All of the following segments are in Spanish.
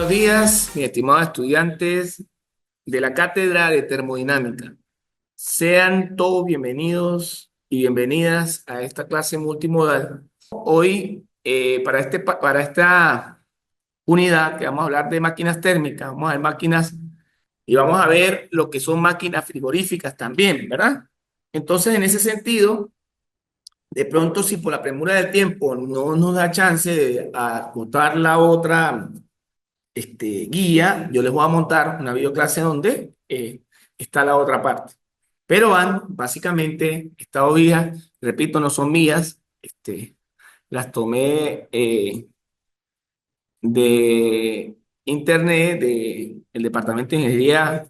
Buenos días, mis estimados estudiantes de la Cátedra de Termodinámica. Sean todos bienvenidos y bienvenidas a esta clase multimodal. Hoy, para esta unidad que vamos a hablar de máquinas térmicas, vamos a ver máquinas y vamos a ver lo que son máquinas frigoríficas también, ¿verdad? Entonces, en ese sentido, de pronto, si por la premura del tiempo no nos da chance de acotar la otra guía, yo les voy a montar una videoclase donde está la otra parte. Pero van, básicamente, estas hojas, repito, no son mías, las tomé de internet, del Departamento de Ingeniería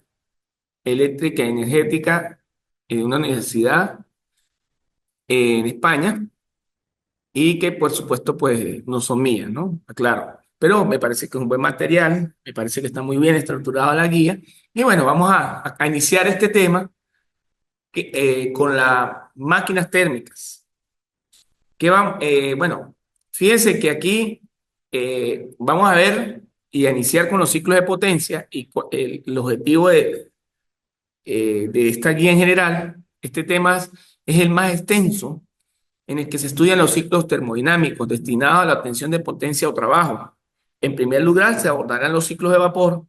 Eléctrica y Energética de una universidad en España y que, por supuesto, pues no son mías, ¿no? Claro. Pero me parece que es un buen material, me parece que está muy bien estructurada la guía. Y bueno, vamos a iniciar este tema con las máquinas térmicas. Bueno, fíjense que aquí vamos a ver y a iniciar con los ciclos de potencia y el objetivo de esta guía en general. Este tema es el más extenso en el que se estudian los ciclos termodinámicos destinados a la obtención de potencia o trabajo. En primer lugar, se abordarán los ciclos de vapor.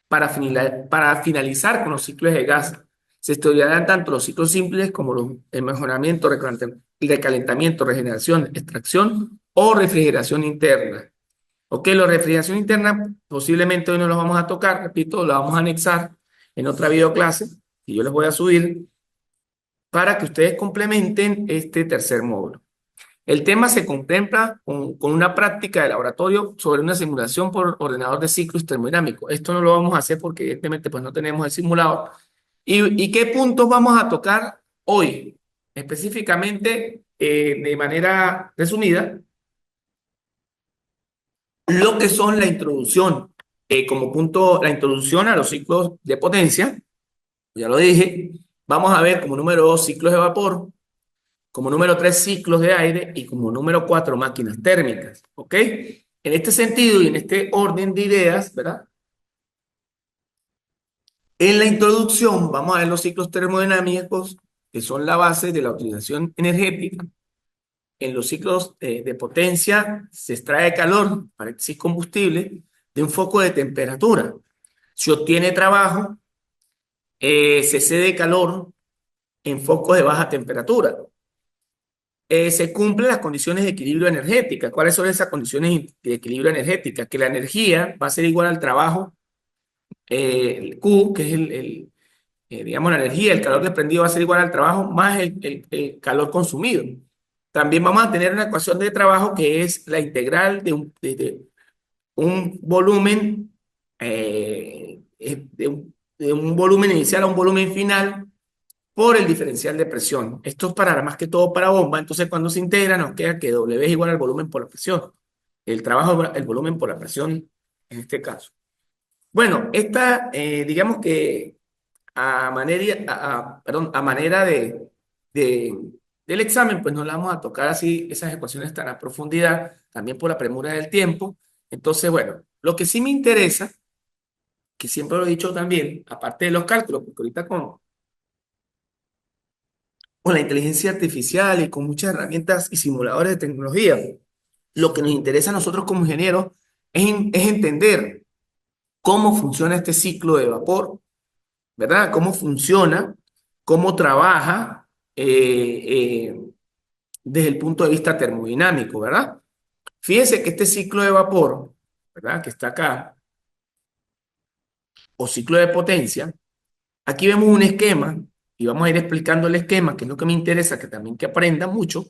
Para finalizar con los ciclos de gas, se estudiarán tanto los ciclos simples como el mejoramiento, recalentamiento, regeneración, extracción o refrigeración interna. Ok, la refrigeración interna posiblemente hoy no los vamos a tocar, repito, lo vamos a anexar en otra videoclase y yo les voy a subir para que ustedes complementen este tercer módulo. El tema se contempla con una práctica de laboratorio sobre una simulación por ordenador de ciclos termodinámicos. Esto no lo vamos a hacer porque evidentemente pues no tenemos el simulador. ¿Y qué puntos vamos a tocar hoy? Específicamente, de manera resumida, lo que son la introducción, como punto, la introducción a los ciclos de potencia, ya lo dije. Vamos a ver como número 2 ciclos de vapor, como número 3 ciclos de aire y como número 4 máquinas térmicas, ¿ok? En este sentido y en este orden de ideas, ¿verdad? En la introducción vamos a ver los ciclos termodinámicos, que son la base de la utilización energética. En los ciclos de potencia se extrae calor, paréntesis combustible, de un foco de temperatura. Se obtiene trabajo, se cede calor en focos de baja temperatura. Se cumplen las condiciones de equilibrio energética. ¿Cuáles son esas condiciones de equilibrio energética? Que la energía va a ser igual al trabajo, el Q, que es digamos, la energía, el calor desprendido va a ser igual al trabajo más el calor consumido. También vamos a tener una ecuación de trabajo que es la integral de un volumen, de un volumen inicial a un volumen final por el diferencial de presión. Esto es para más que todo para bomba. Entonces, cuando se integra, nos queda que W es igual al volumen por la presión. El trabajo, el volumen por la presión en este caso. Bueno, digamos que a manera de- del examen, pues no la vamos a tocar así esas ecuaciones tan a profundidad, también por la premura del tiempo. Entonces, bueno, lo que sí me interesa, que siempre lo he dicho también, aparte de los cálculos, porque ahorita con la inteligencia artificial y con muchas herramientas y simuladores de tecnología, lo que nos interesa a nosotros como ingenieros es entender cómo funciona este ciclo de vapor, ¿verdad? Cómo funciona, cómo trabaja desde el punto de vista termodinámico, ¿verdad? Fíjense que este ciclo de vapor, ¿verdad? Que está acá, o ciclo de potencia, aquí vemos un esquema y vamos a ir explicando el esquema, que es lo que me interesa, que también que aprenda mucho,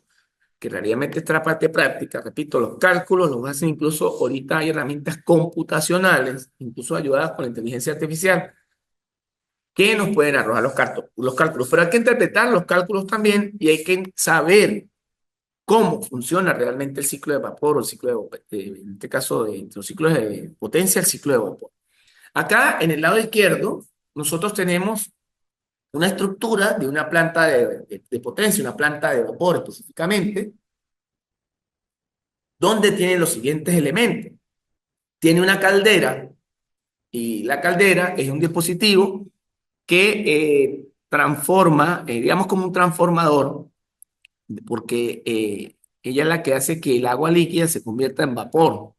que realmente esta es la parte práctica. Repito, los cálculos los hacen incluso, ahorita hay herramientas computacionales, incluso ayudadas con la inteligencia artificial, que nos pueden arrojar los cálculos. Pero hay que interpretar los cálculos también y hay que saber cómo funciona realmente el ciclo de vapor o el ciclo en este caso, entre los ciclos de potencia, el ciclo de vapor. Acá en el lado izquierdo, nosotros tenemos una estructura de una planta de potencia, una planta de vapor específicamente, donde tiene los siguientes elementos. Tiene una caldera Y la caldera es un dispositivo que transforma, digamos como un transformador, porque ella es la que hace que el agua líquida se convierta en vapor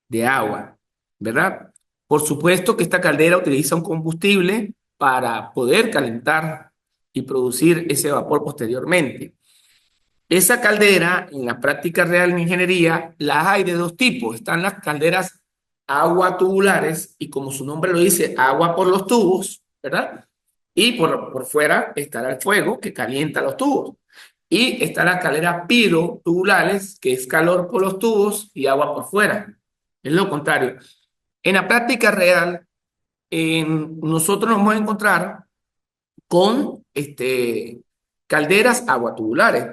de agua, ¿verdad? Por supuesto que esta caldera utiliza un combustible para poder calentar y producir ese vapor posteriormente. Esa caldera, en la práctica real en ingeniería, las hay de dos tipos. Están las calderas agua tubulares y como su nombre lo dice, agua por los tubos, ¿verdad? Y por fuera estará el fuego que calienta los tubos. Y está la calderas pirotubulares, que es calor por los tubos y agua por fuera. Es lo contrario. En la práctica real, nosotros nos vamos a encontrar con calderas aguatubulares.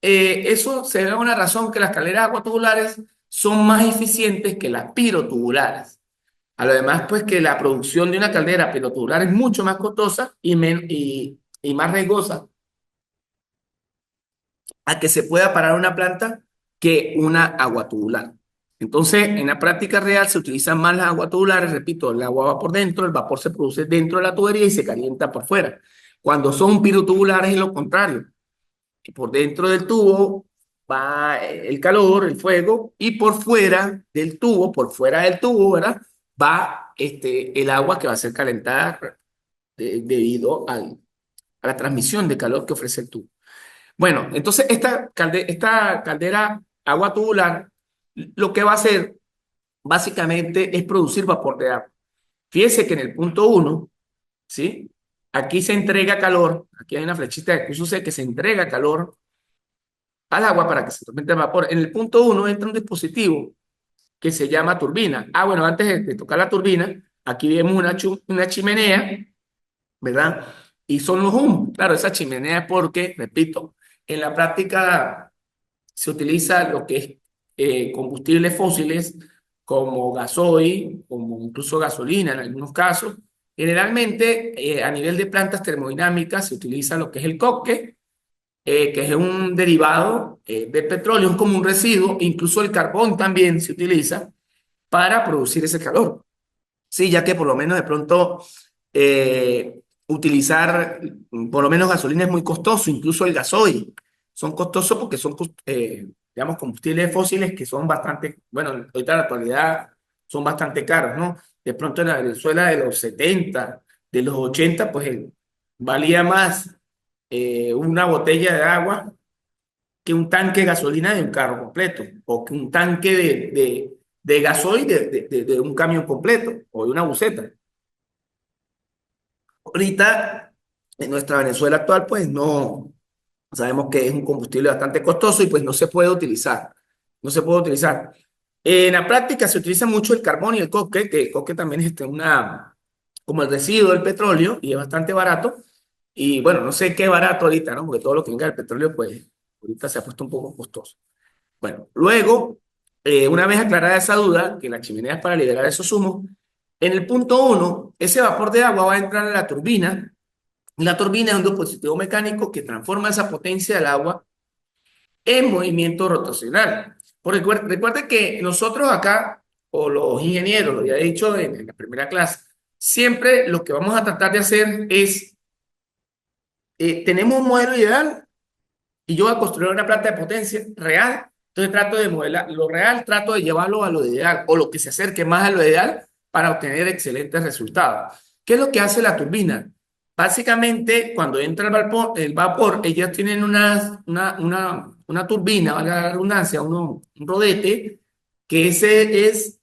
Eso se debe a una razón que las calderas aguatubulares son más eficientes que las pirotubulares. A lo demás, pues que la producción de una caldera pirotubular es mucho más costosa y más riesgosa a que se pueda parar una planta que una agua tubular. Entonces, en la práctica real se utilizan más las aguas tubulares, repito, el agua va por dentro, el vapor se produce dentro de la tubería y se calienta por fuera. Cuando son pirotubulares es lo contrario, que por dentro del tubo va el calor, el fuego, y por fuera del tubo, por fuera del tubo, ¿verdad? Va el agua que va a ser calentada debido a la transmisión de calor que ofrece el tubo. Bueno, entonces esta caldera agua tubular lo que va a hacer básicamente es producir vapor de agua. Fíjese que en el punto uno, ¿sí? Aquí se entrega calor, aquí hay una flechita que puso C que se entrega calor al agua para que se tormente el vapor. En el punto uno entra un dispositivo que se llama turbina. Ah, bueno, antes de tocar la turbina, aquí vemos una chimenea, ¿verdad? Y son los humos. Claro, esa chimenea es porque, repito, en la práctica se utiliza lo que es combustibles fósiles como gasoil, como incluso gasolina en algunos casos. Generalmente, a nivel de plantas termodinámicas, se utiliza lo que es el coque, que es un derivado de petróleo, es como un residuo, incluso el carbón también se utiliza para producir ese calor. Sí, ya que por lo menos de pronto utilizar por lo menos gasolina es muy costoso, incluso el gasoil. Son costosos porque son, digamos, combustibles fósiles que son bastante, bueno, ahorita en la actualidad son bastante caros, ¿no? De pronto en la Venezuela de los 70, de los 80, pues valía más una botella de agua que un tanque de gasolina de un carro completo, o que un tanque de gasoil de un camión completo, o de una buseta. Ahorita, en nuestra Venezuela actual, pues no, sabemos que es un combustible bastante costoso y pues no se puede utilizar. No se puede utilizar. En la práctica se utiliza mucho el carbón y el coque, que el coque también es como el residuo del petróleo y es bastante barato. Y bueno, no sé qué barato ahorita, ¿no? Porque todo lo que venga del petróleo, pues ahorita se ha puesto un poco costoso. Bueno, luego, una vez aclarada esa duda, que la chimenea es para liberar esos humos, en el punto uno, ese vapor de agua va a entrar a la turbina. La turbina es un dispositivo mecánico que transforma esa potencia del agua en movimiento rotacional. Porque recuerde que nosotros acá, o los ingenieros, lo había dicho en la primera clase, siempre lo que vamos a tratar de hacer es, tenemos un modelo ideal y yo voy a construir una planta de potencia real, entonces trato de modelar lo real, trato de llevarlo a lo ideal o lo que se acerque más a lo ideal para obtener excelentes resultados. ¿Qué es lo que hace la turbina? Básicamente, cuando entra el vapor ellas tienen una turbina, valga la redundancia, un rodete, que ese es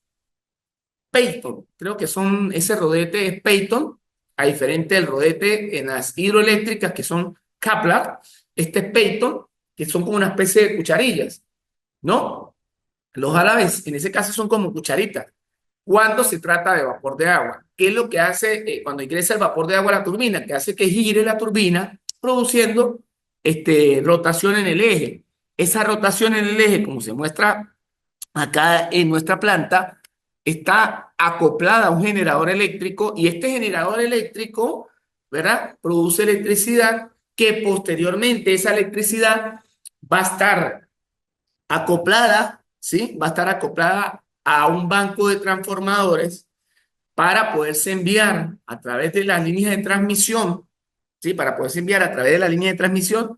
Peyton. Creo que ese rodete es Peyton, a diferente del rodete en las hidroeléctricas que son Kaplar. Este es Peyton, que son como una especie de cucharillas, ¿no? Los árabes en ese caso son como cucharitas. Cuando se trata de vapor de agua, ¿qué es lo que hace cuando ingresa el vapor de agua a la turbina? Que hace que gire la turbina produciendo rotación en el eje. Esa rotación en el eje, como se muestra acá en nuestra planta, está acoplada a un generador eléctrico y este generador eléctrico, ¿verdad? Produce electricidad que posteriormente esa electricidad va a estar acoplada, ¿sí? Va a estar acoplada a un banco de transformadores para poderse enviar a través de las líneas de transmisión, ¿sí? Para poderse enviar a través de la línea de transmisión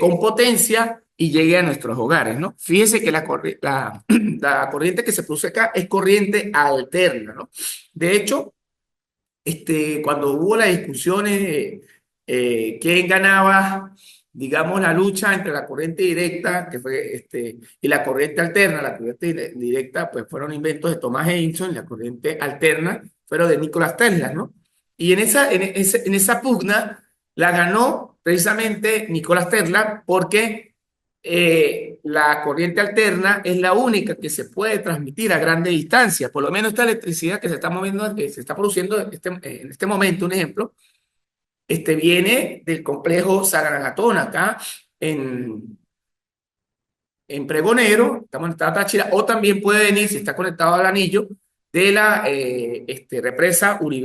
con potencia y llegue a nuestros hogares, ¿no? Fíjese que la corriente que se produce acá es corriente alterna, ¿no? De hecho, cuando hubo las discusiones de quién ganaba, digamos, la lucha entre la corriente directa y la corriente alterna, la corriente directa, pues fueron inventos de Thomas Edison, y la corriente alterna fueron de Nikola Tesla, ¿no? Y en esa pugna la ganó precisamente Nikola Tesla porque la corriente alterna es la única que se puede transmitir a grande distancia. Por lo menos esta electricidad que se está moviendo, que se está produciendo en este momento, un ejemplo, viene del complejo Saranagatón acá en, en Pregonero, estamos en el estado Táchira, o también puede venir, si está conectado al anillo, de la represa Guri,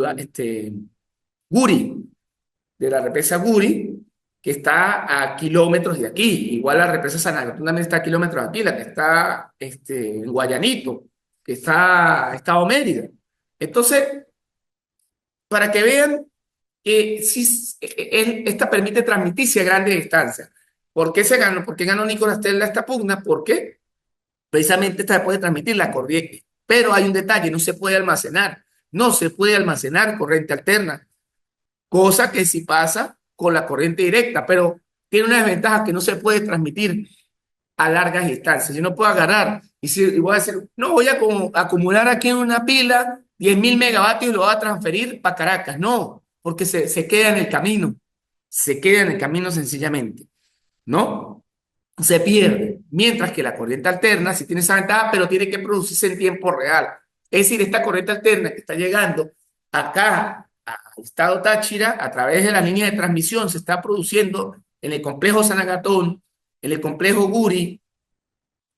de la represa Guri, que está a kilómetros de aquí. Igual la represa San Agustín también está a kilómetros de aquí, la que está en Guayanito, que está Estado Mérida. Entonces, para que vean que sí, esta permite transmitirse a grandes distancias. ¿Por qué se ganó? ¿Por qué ganó Nicolás Tesla esta pugna? Porque precisamente esta puede transmitir la corriente. Pero hay un detalle, no se puede almacenar. No se puede almacenar corriente alterna, cosa que sí pasa con la corriente directa, pero tiene una desventaja que no se puede transmitir a largas distancias. Yo no puedo agarrar y voy a decir, no, voy a acumular aquí en una pila 10.000 megavatios y lo voy a transferir para Caracas. No, porque se queda en el camino, se queda en el camino sencillamente, ¿no? Se pierde, mientras que la corriente alterna sí tiene esa ventaja, pero tiene que producirse en tiempo real. Es decir, esta corriente alterna que está llegando acá al estado Táchira a través de la línea de transmisión se está produciendo en el complejo San Agatón, en el complejo Guri,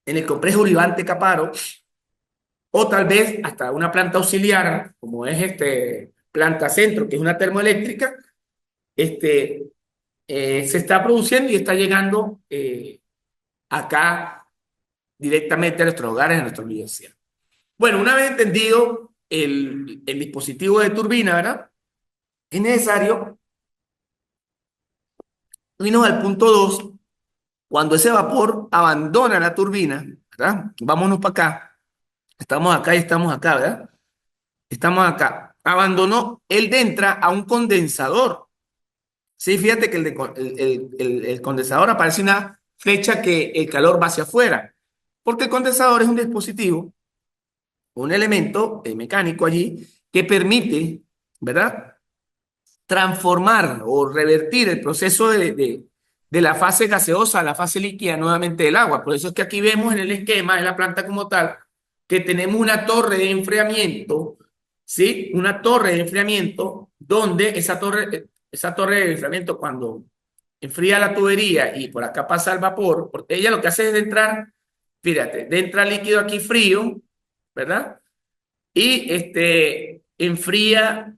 en el complejo Uribante Caparo, o tal vez hasta una planta auxiliar, como es planta centro, que es una termoeléctrica, se está produciendo y está llegando acá directamente a nuestros hogares, a nuestras universidades. Bueno, una vez entendido el dispositivo de turbina, ¿verdad? Es necesario irnos al punto 2, cuando ese vapor abandona la turbina, ¿verdad? Vámonos para acá. Estamos acá y estamos acá, ¿verdad? Estamos acá. Abandonó, él entra a un condensador. Sí, fíjate que el condensador aparece una flecha que el calor va hacia afuera, porque el condensador es un dispositivo, un elemento mecánico allí que permite, ¿verdad?, transformar o revertir el proceso de la fase gaseosa a la fase líquida nuevamente del agua. Por eso es que aquí vemos en el esquema, en la planta como tal, que tenemos una torre de enfriamiento, ¿sí? Una torre de enfriamiento donde esa torre de enfriamiento cuando enfría la tubería y por acá pasa el vapor, porque ella lo que hace es de entrar, fíjate, de entrar líquido aquí frío, ¿verdad? Y enfría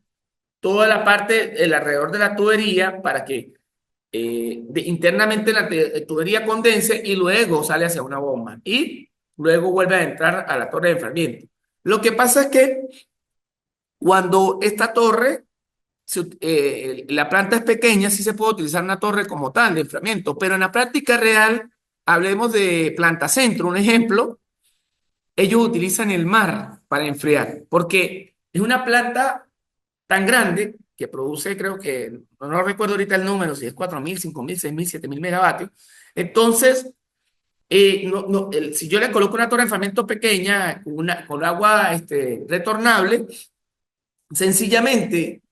toda la parte alrededor de la tubería para que internamente la tubería condense y luego sale hacia una bomba y luego vuelve a entrar a la torre de enfriamiento. Lo que pasa es que cuando esta torre, la planta es pequeña, sí se puede utilizar una torre como tal de enfriamiento, pero en la práctica real, hablemos de planta centro, un ejemplo, ellos utilizan el mar para enfriar, porque es una planta tan grande que produce, creo que, no recuerdo ahorita el número, si es 4.000, 5.000, 6.000, 7.000 megavatios. Entonces, si yo le coloco una torre de enfriamiento pequeña con agua retornable, sencillamente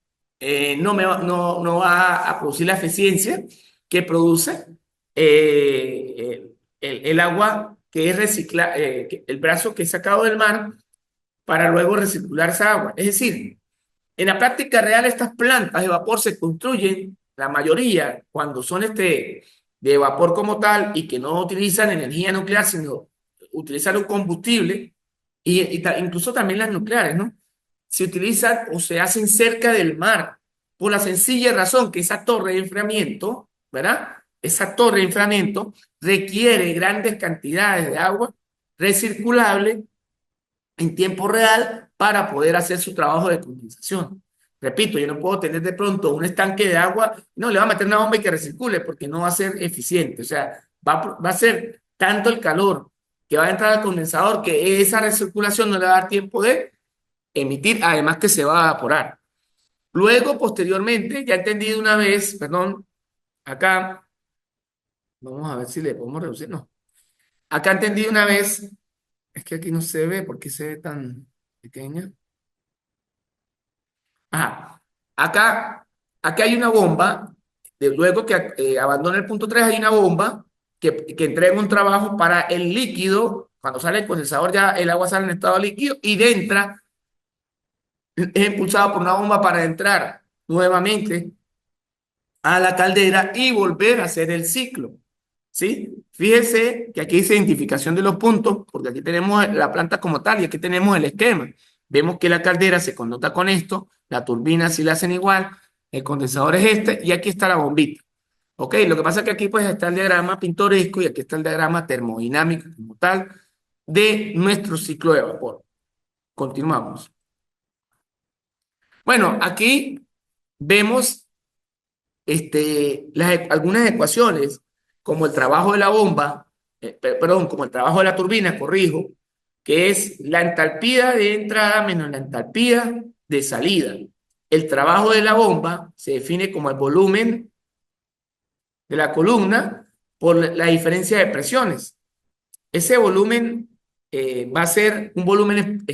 no va a producir la eficiencia que produce el agua que es el brazo que es sacado del mar para luego recircular esa agua. Es decir, en la práctica real, estas plantas de vapor se construyen, la mayoría, cuando son de vapor como tal y que no utilizan energía nuclear, sino utilizan un combustible, incluso también las nucleares, ¿no? Se utilizan o se hacen cerca del mar, por la sencilla razón que esa torre de enfriamiento, ¿verdad? Esa torre de enfriamiento requiere grandes cantidades de agua recirculable en tiempo real para poder hacer su trabajo de condensación. Repito, yo no puedo tener de pronto un estanque de agua, no, le va a meter una bomba y que recircule porque no va a ser eficiente. O sea, va a ser tanto el calor que va a entrar al condensador que esa recirculación no le va a dar tiempo de emitir, además que se va a evaporar. Luego, posteriormente, ya entendí de una vez, perdón, acá, vamos a ver si le podemos reducir, no. Acá entendí de una vez, es que aquí no se ve, ¿por qué se ve tan pequeña? Ajá, acá, acá hay una bomba, luego que abandona el punto 3 hay una bomba que entrega un trabajo para el líquido, cuando sale el condensador ya el agua sale en estado líquido y entra, es impulsado por una bomba para entrar nuevamente a la caldera y volver a hacer el ciclo. ¿Sí? Fíjese que aquí dice identificación de los puntos, porque aquí tenemos la planta como tal y aquí tenemos el esquema. Vemos que la caldera se connota con esto, la turbina sí la hacen igual, el condensador es este y aquí está la bombita. ¿Ok? Lo que pasa es que aquí pues está el diagrama pintoresco y aquí está el diagrama termodinámico como tal de nuestro ciclo de vapor. Continuamos. Bueno, aquí vemos algunas ecuaciones, como el trabajo de la bomba, perdón, como el trabajo de la turbina, corrijo, que es la entalpía de entrada menos la entalpía de salida. El trabajo de la bomba se define como el volumen de la columna por la diferencia de presiones. Ese volumen va a ser un volumen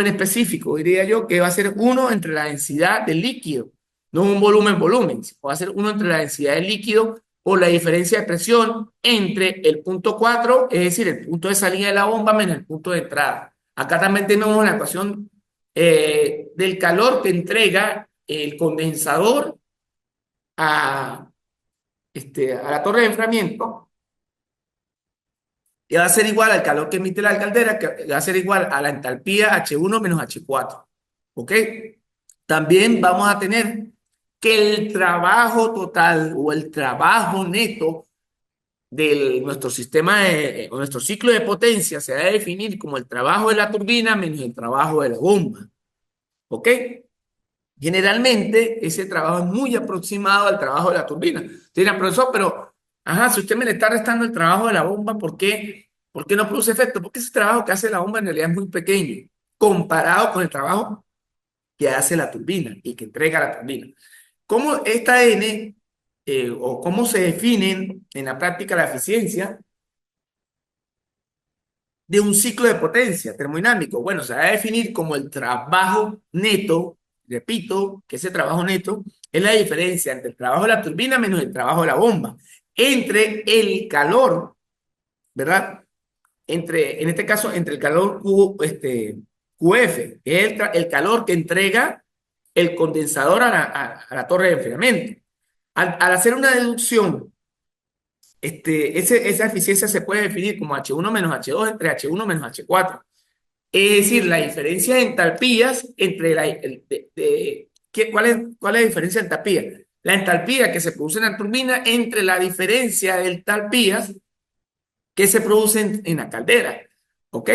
específico, diría yo, que va a ser uno entre la densidad del líquido, no un volumen, va a ser uno entre la densidad del líquido o la diferencia de presión entre el punto 4, es decir, el punto de salida de la bomba menos el punto de entrada. Acá también tenemos la ecuación del calor que entrega el condensador a, a la torre de enfriamiento, que va a ser igual al calor que emite la caldera, que va a ser igual a la entalpía H1 menos H4. ¿Ok? También vamos a tener que el trabajo total o el trabajo neto de nuestro sistema, o nuestro ciclo de potencia se va a definir como el trabajo de la turbina menos el trabajo de la bomba. ¿Ok? Generalmente ese trabajo es muy aproximado al trabajo de la turbina. Dirán, profesor, pero, ajá, si usted me le está restando el trabajo de la bomba, ¿por qué no produce efecto? Porque ese trabajo que hace la bomba en realidad es muy pequeño comparado con el trabajo que hace la turbina y que entrega la turbina. ¿Cómo esta N o cómo se definen en la práctica la eficiencia de un ciclo de potencia termodinámico? Bueno, se va a definir como el trabajo neto, repito, que ese trabajo neto es la diferencia entre el trabajo de la turbina menos el trabajo de la bomba, entre el calor, ¿verdad? En este caso, entre el calor QF, que es el calor que entrega el condensador a la torre de enfriamiento. Al hacer una deducción, esa eficiencia se puede definir como H1 menos H2 entre H1 menos H4. Es decir, la diferencia de entalpías entre ¿cuál es la diferencia de entalpía? La entalpía que se produce en la turbina entre la diferencia de entalpías que se producen en la caldera. ¿Ok?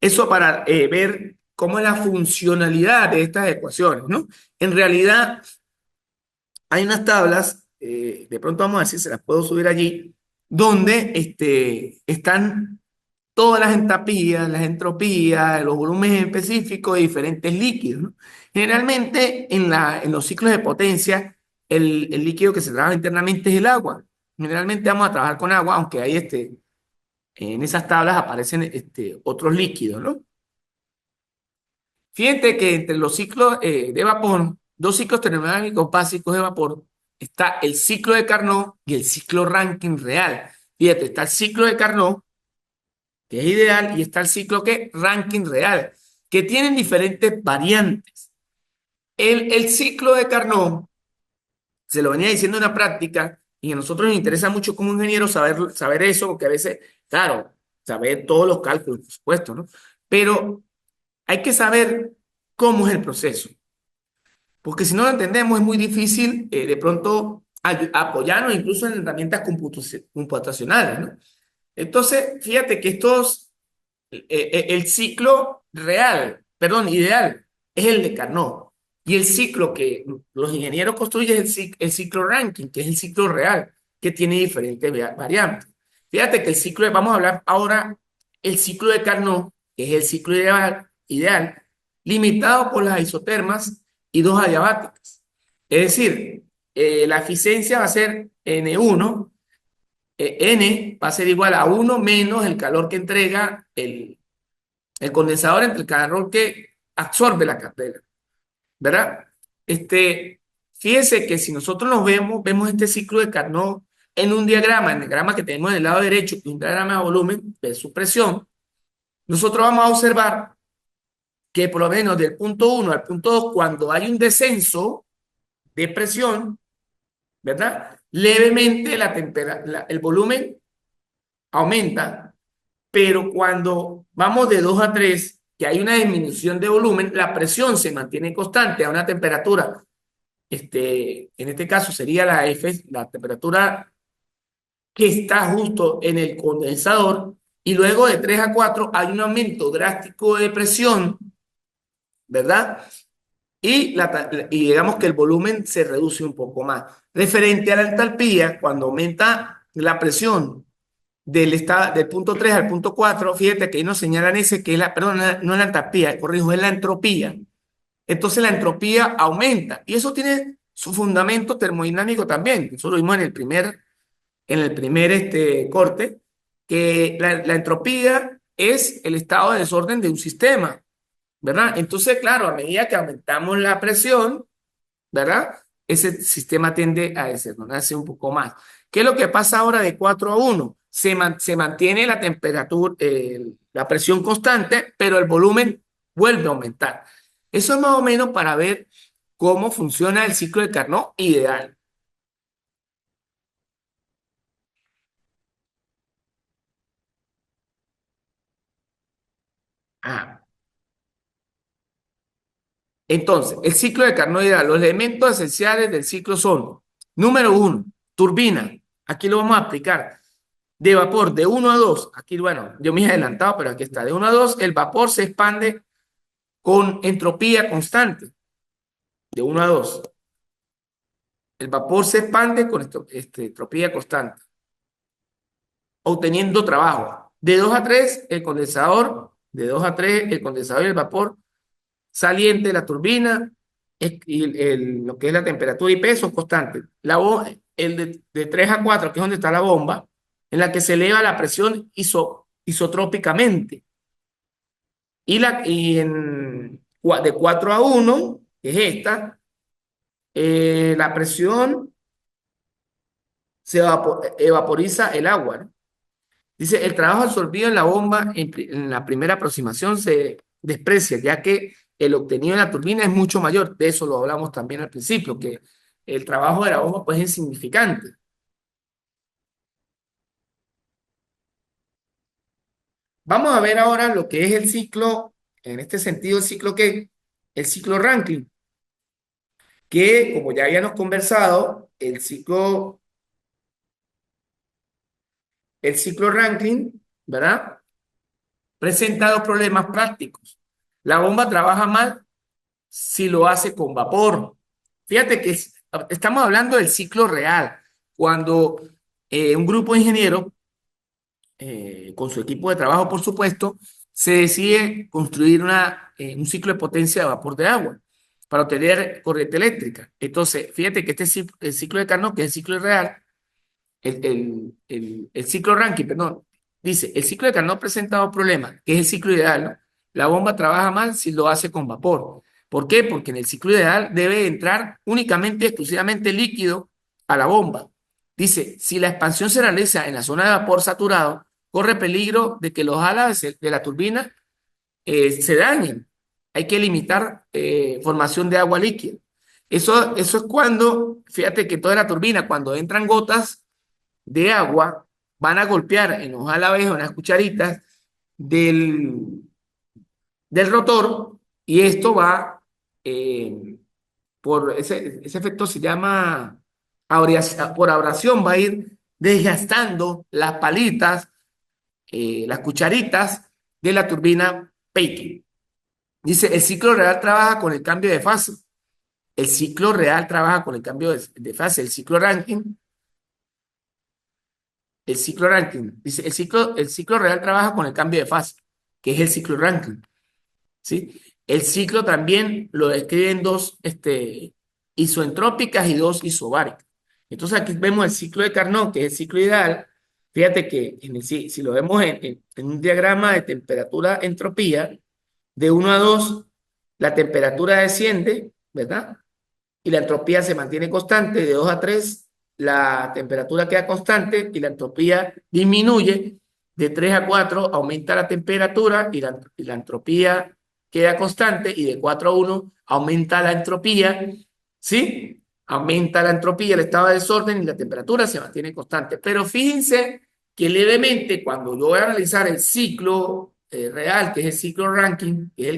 Eso para ver cómo es la funcionalidad de estas ecuaciones, ¿no? En realidad, hay unas tablas, de pronto vamos a decir, se las puedo subir allí, donde están todas las entropías, los volúmenes específicos de diferentes líquidos, ¿no? Generalmente en los ciclos de potencia, el líquido que se trabaja internamente es el agua. Generalmente vamos a trabajar con agua, aunque hay en esas tablas aparecen otros líquidos, ¿no? Fíjate que entre los ciclos de vapor, dos ciclos termodinámicos básicos de vapor, está el ciclo de Carnot y el ciclo Rankine real. Fíjate, está el ciclo de Carnot, que es ideal, y está el ciclo que Rankine real, que tienen diferentes variantes. El ciclo de Carnot, se lo venía diciendo en la práctica, y a nosotros nos interesa mucho como ingenieros saber eso, porque a veces, claro, saber todos los cálculos, por supuesto, ¿no? Pero hay que saber cómo es el proceso, porque si no lo entendemos es muy difícil de pronto apoyarnos incluso en herramientas computacionales, ¿no? Entonces, fíjate que el ciclo real perdón, ideal, es el de Carnot. Y el ciclo que los ingenieros construyen es el ciclo Rankine, que es el ciclo real, que tiene diferentes variantes. Fíjate que el ciclo, vamos a hablar ahora, el ciclo de Carnot, que es el ciclo ideal, limitado por las isotermas y dos adiabáticas. Es decir, la eficiencia va a ser N1, N va a ser igual a 1 menos el calor que entrega el condensador entre el calor que absorbe la candela, ¿verdad? Fíjese que si nosotros nos vemos este ciclo de Carnot en un diagrama, en el diagrama que tenemos del lado derecho, un diagrama de volumen versus presión, nosotros vamos a observar que por lo menos del punto 1 al punto 2, cuando hay un descenso de presión, ¿verdad? Levemente el volumen aumenta, pero cuando vamos de 2 a 3, que hay una disminución de volumen, la presión se mantiene constante a una temperatura, en este caso sería la F, la temperatura que está justo en el condensador, y luego de 3 a 4 hay un aumento drástico de presión, ¿verdad? Y digamos que el volumen se reduce un poco más. Referente a la entalpía, cuando aumenta la presión del punto 3 al punto 4, fíjate que ahí nos señalan ese que es perdón, no es la entalpía, corrijo, es la entropía. Entonces la entropía aumenta y eso tiene su fundamento termodinámico también. Eso lo vimos en el primer corte, que la entropía es el estado de desorden de un sistema, ¿verdad? Entonces, claro, a medida que aumentamos la presión, ¿verdad? Ese sistema tiende a desordonarse un poco más. ¿Qué es lo que pasa ahora de 4 a 1? Se mantiene la temperatura, la presión constante, pero el volumen vuelve a aumentar. Eso es más o menos para ver cómo funciona el ciclo de Carnot ideal. Ah, entonces, el ciclo de Carnot ideal, los elementos esenciales del ciclo son, número uno, turbina. Aquí lo vamos a aplicar. De vapor de 1 a 2, aquí, bueno, yo me he adelantado, pero aquí está, de 1 a 2, el vapor se expande con entropía constante, de 1 a 2. El vapor se expande con entropía constante, obteniendo trabajo. De 2 a 3, el condensador, de 2 a 3, el condensador y el vapor saliente de la turbina, y lo que es la temperatura y peso constante. De 3 a 4, que es donde está la bomba, en la que se eleva la presión isotrópicamente. De 4 a 1, que es esta, la presión evaporiza el agua, ¿no? Dice, el trabajo absorbido en la bomba en la primera aproximación se desprecia, ya que el obtenido en la turbina es mucho mayor. De eso lo hablamos también al principio, que el trabajo de la bomba pues es insignificante. Vamos a ver ahora lo que es el ciclo, en este sentido, el ciclo Rankine, que como ya habíamos conversado, el ciclo Rankine, ¿verdad? Presenta dos problemas prácticos. La bomba trabaja mal si lo hace con vapor. Fíjate que estamos hablando del ciclo real, cuando un grupo de ingenieros, con su equipo de trabajo, por supuesto, se decide construir un ciclo de potencia de vapor de agua para obtener corriente eléctrica. Entonces, fíjate que el ciclo de Carnot, que es el ciclo real, el ciclo Rankine, perdón, dice, el ciclo de Carnot presenta dos problemas, que es el ciclo ideal, ¿no? La bomba trabaja mal si lo hace con vapor. ¿Por qué? Porque en el ciclo ideal debe entrar únicamente, exclusivamente líquido a la bomba. Dice, si la expansión se realiza en la zona de vapor saturado, corre peligro de que los alas de la turbina se dañen. Hay que limitar formación de agua líquida. Eso es cuando, fíjate que toda la turbina, cuando entran gotas de agua, van a golpear en los álabes o en las cucharitas del, del rotor, y esto va, eh, por ese efecto se llama por abrasión, va a ir desgastando las palitas, las cucharitas de la turbina Pekin. Dice, el ciclo real trabaja con el cambio de fase. El ciclo real trabaja con el cambio de fase. El ciclo Rankine, dice, el ciclo real trabaja con el cambio de fase, que es el ciclo Rankine, ¿sí? El ciclo también lo describen dos isoentrópicas y dos isobáricas. Entonces aquí vemos el ciclo de Carnot, que es el ciclo ideal. Fíjate que si lo vemos en un diagrama de temperatura-entropía, de 1 a 2 la temperatura desciende, ¿verdad? Y la entropía se mantiene constante. De 2 a 3 la temperatura queda constante y la entropía disminuye. De 3 a 4 aumenta la temperatura y la entropía queda constante. Y de 4 a 1 aumenta la entropía, ¿sí? Aumenta la entropía, el estado de desorden y la temperatura se mantiene constante. Pero fíjense que levemente cuando yo voy a analizar el ciclo real, que es el ciclo Rankine, que es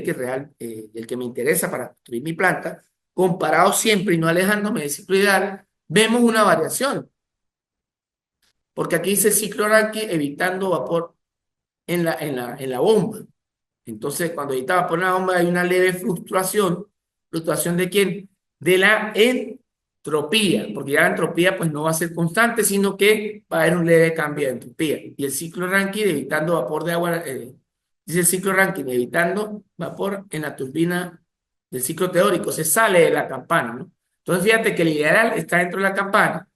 el que me interesa para construir mi planta, comparado siempre y no alejándome del ciclo ideal, vemos una variación, porque aquí dice ciclo Rankine evitando vapor en la bomba. Entonces, cuando evita vapor en la bomba hay una leve fluctuación. ¿Fluctuación de quién? De la entropía, porque ya la entropía pues no va a ser constante, sino que va a haber un leve cambio de entropía. Y el ciclo Rankine evitando vapor de agua, dice el ciclo Rankine evitando vapor en la turbina del ciclo teórico, se sale de la campana, ¿no? Entonces, fíjate que el ideal está dentro de la campana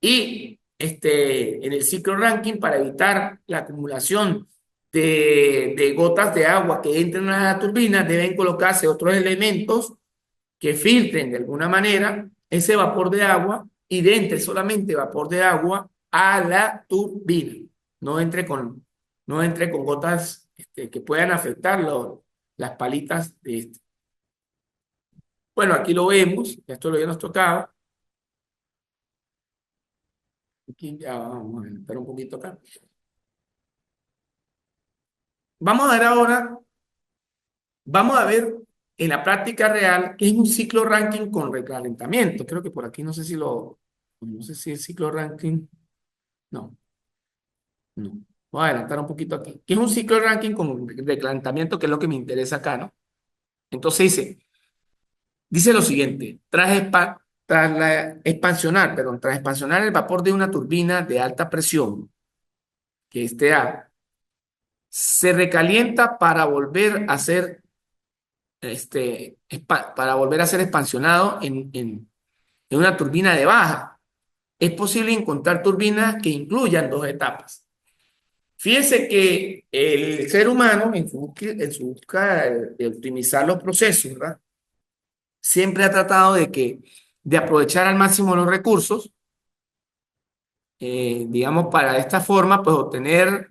y en el ciclo Rankine, para evitar la acumulación de gotas de agua que entren a la turbina, deben colocarse otros elementos que filtren de alguna manera ese vapor de agua y de entre solamente vapor de agua a la turbina. No entre con, no entre con gotas que puedan afectar las palitas de este. Bueno, aquí lo vemos, esto lo habíamos tocado. Aquí ya vamos a esperar un poquito acá. Vamos a ver ahora, vamos a ver en la práctica real qué es un ciclo Rankine con recalentamiento. Creo que por aquí no sé si el ciclo Rankine, no, no. Voy a adelantar un poquito aquí. ¿Qué es un ciclo Rankine con recalentamiento? Que es lo que me interesa acá, ¿no? Entonces dice lo siguiente, tras expansionar el vapor de una turbina de alta presión, que A, se recalienta para volver a ser expansionado en una turbina de baja. Es posible encontrar turbinas que incluyan dos etapas. Fíjense que el ser humano, en su búsqueda de optimizar los procesos, ¿verdad? Siempre ha tratado de aprovechar al máximo los recursos, digamos, para de esta forma, pues obtener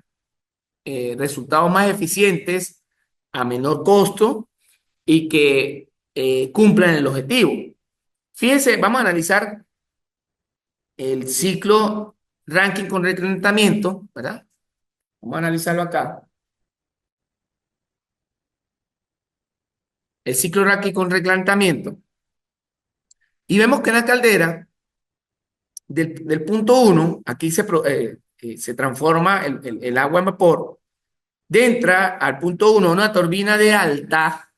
resultados más eficientes a menor costo y que cumplan el objetivo. Fíjense, vamos a analizar el ciclo Rankine con reclutamiento, ¿verdad? Vamos a analizarlo acá. El ciclo Rankine con reclutamiento. Y vemos que en la caldera del punto 1, aquí se transforma el agua en vapor, entra al punto 1 una turbina de alta,